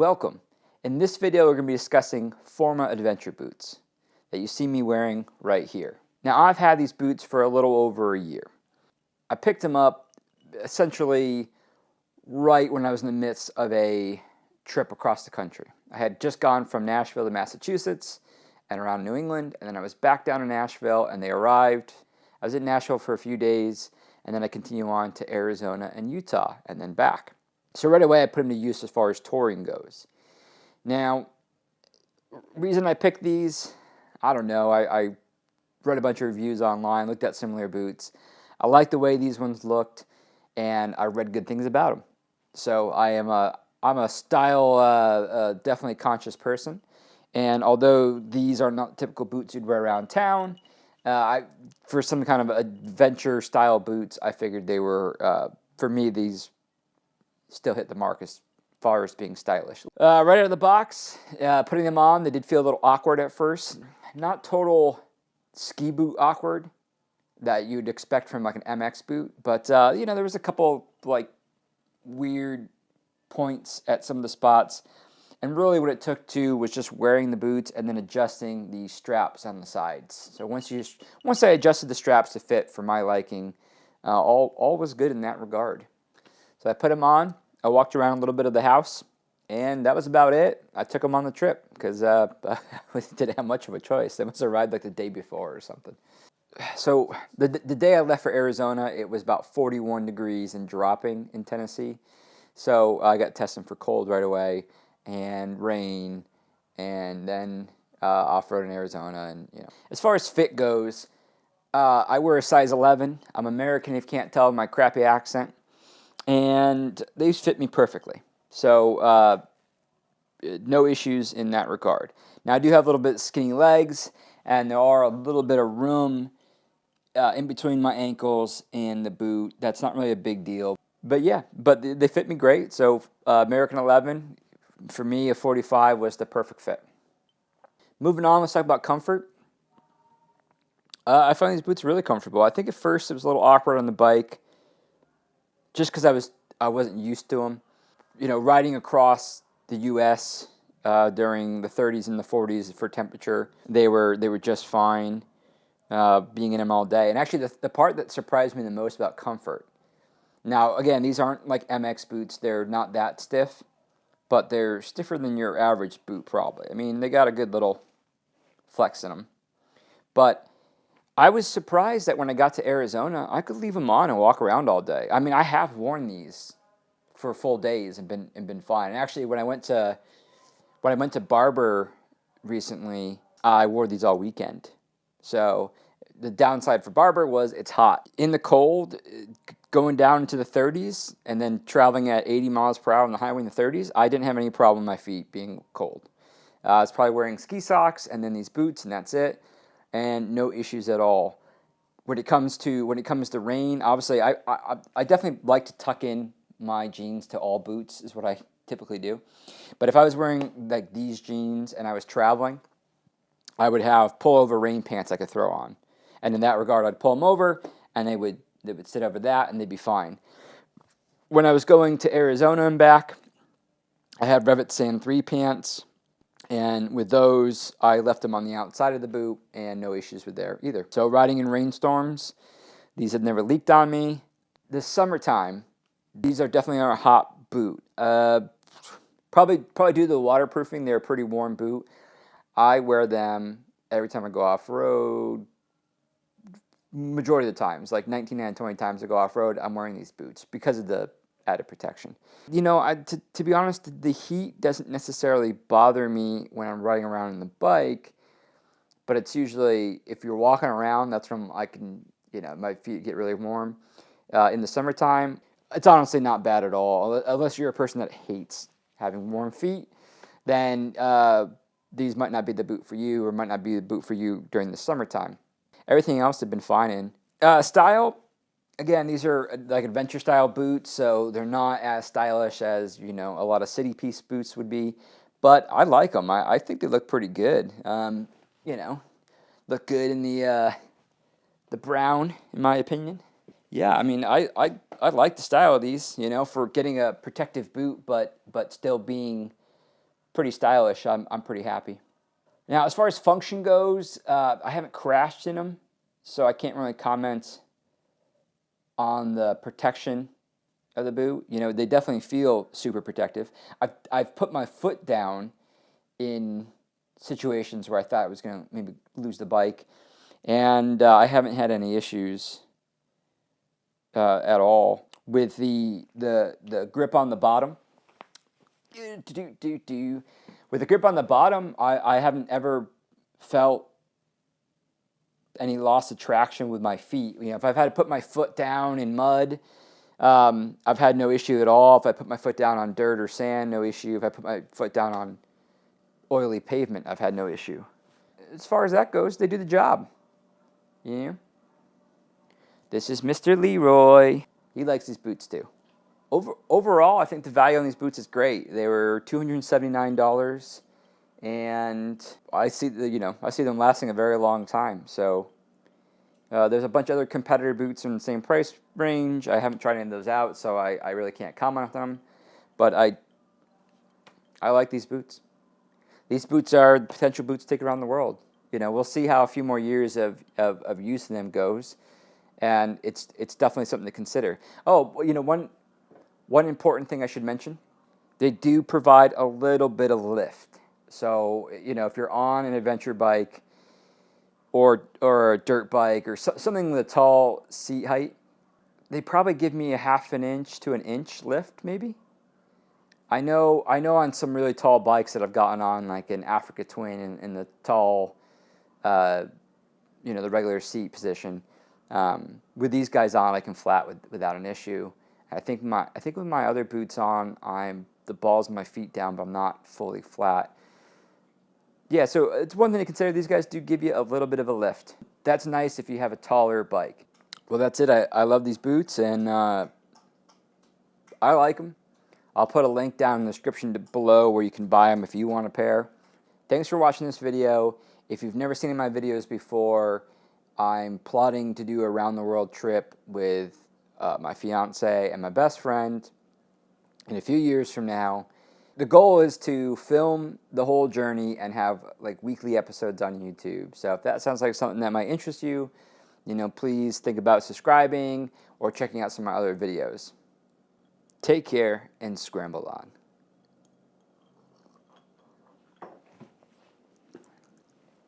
Welcome. In this video, we're going to be discussing Forma Adventure Boots that you see me wearing right here. Now, I've had these boots for a little over a year. I picked them up essentially right when I was in the midst of a trip across the country. I had just gone from Nashville to Massachusetts and around New England, and then I was back down to Nashville, and they arrived. I was in Nashville for a few days, and then I continue on to Arizona and Utah, and then back. So right away, I put them to use as far as touring goes. Now, reason I picked these, I don't know. I read a bunch of reviews online, looked at similar boots. I liked the way these ones looked, and I read good things about them. So I'm a style, definitely conscious person. And although these are not typical boots you'd wear around town, for some kind of adventure style boots, I figured they were, for me, these still hit the mark as far as being stylish. Right out of the box, putting them on, they did feel a little awkward at first. Not total ski boot awkward that you'd expect from like an MX boot, but you know, there was a couple like weird points at some of the spots, and really what it took to was just wearing the boots and then adjusting the straps on the sides. So once I adjusted the straps to fit for my liking, all was good in that regard. So I put them on, I walked around a little bit of the house, and that was about it. I took them on the trip because I didn't have much of a choice. They must have arrived like the day before or something. So the day I left for Arizona, it was about 41 degrees and dropping in Tennessee. So I got tested for cold right away and rain, and then off-road in Arizona. And you know, as far as fit goes, I wear a size 11. I'm American, if you can't tell my crappy accent. And these fit me perfectly. So no issues in that regard. Now I do have a little bit of skinny legs, and there are a little bit of room in between my ankles and the boot. That's not really a big deal. But yeah, but they fit me great. So American 11, for me, a 45 was the perfect fit. Moving on, let's talk about comfort. I find these boots really comfortable. I think at first it was a little awkward on the bike, just because I wasn't used to them. You know, riding across the U.S. During the 30s and the 40s for temperature, they were just fine. Being in them all day, and actually the part that surprised me the most about comfort. Now again, these aren't like MX boots; they're not that stiff, but they're stiffer than your average boot probably. I mean, they got a good little flex in them, but I was surprised that when I got to Arizona, I could leave them on and walk around all day. I mean, I have worn these for full days and been fine. And actually, when I went to Barber recently, I wore these all weekend. So the downside for Barber was it's hot. In the cold, going down into the 30s and then traveling at 80 miles per hour on the highway in the 30s, I didn't have any problem with my feet being cold. I was probably wearing ski socks and then these boots, and that's it. And no issues at all. When it comes to rain, obviously I definitely like to tuck in my jeans to all boots is what I typically do. But if I was wearing like these jeans and I was traveling, I would have pullover rain pants I could throw on. And in that regard, I'd pull them over and they would sit over that and they'd be fine. When I was going to Arizona and back, I had Revit Sand 3 pants. And with those, I left them on the outside of the boot, and no issues with there either. So riding in rainstorms, these have never leaked on me. This summertime, these are definitely a hot boot. Probably due to the waterproofing, they're a pretty warm boot. I wear them every time I go off-road. Majority of the times, like 19 out of 20 times I go off-road, I'm wearing these boots because of the added protection. You know, to be honest, the heat doesn't necessarily bother me when I'm riding around on the bike, but it's usually, if you're walking around, that's when I can, you know, my feet get really warm. In the summertime, it's honestly not bad at all, unless you're a person that hates having warm feet, then these might not be the boot for you, or might not be the boot for you during the summertime. Everything else have been fine in. Style, again, these are like adventure style boots, so they're not as stylish as, you know, a lot of city piece boots would be, but I like them. I think they look pretty good. You know, look good in the brown, in my opinion. Yeah, I mean, I like the style of these, you know, for getting a protective boot, but still being pretty stylish. I'm pretty happy. Now, as far as function goes, I haven't crashed in them, so I can't really comment on the protection of the boot. You know, they definitely feel super protective. I've put my foot down in situations where I thought I was going to maybe lose the bike, and I haven't had any issues at all with the grip on the bottom. With the grip on the bottom, I haven't ever felt any loss of traction with my feet. You know, if I've had to put my foot down in mud, I've had no issue at all. If I put my foot down on dirt or sand, no issue. If I put my foot down on oily pavement, I've had no issue. As far as that goes, they do the job. Yeah. This is Mr. Leroy. He likes these boots too. Overall, I think the value on these boots is great. They were $279, and I see them lasting a very long time. So there's a bunch of other competitor boots in the same price range. I haven't tried any of those out, so I really can't comment on them. But I like these boots. These boots are potential boots to take around the world. You know, we'll see how a few more years of use of them goes, and it's definitely something to consider. Oh, you know, one important thing I should mention, they do provide a little bit of lift. So, you know, if you're on an adventure bike or a dirt bike or something with a tall seat height, they probably give me a half an inch to an inch lift, maybe. I know on some really tall bikes that I've gotten on, like an Africa Twin in the tall, you know, the regular seat position. With these guys on, I can flat without an issue. I think with my other boots on, the balls of my feet down, but I'm not fully flat. Yeah, so it's one thing to consider. These guys do give you a little bit of a lift. That's nice if you have a taller bike. Well, that's it. I love these boots, and I like them. I'll put a link down in the description below where you can buy them if you want a pair. Thanks for watching this video. If you've never seen my videos before, I'm plotting to do a round-the-world trip with my fiance and my best friend in a few years from now. The goal is to film the whole journey and have like weekly episodes on YouTube. So if that sounds like something that might interest you, you know, please think about subscribing or checking out some of my other videos. Take care and scramble on.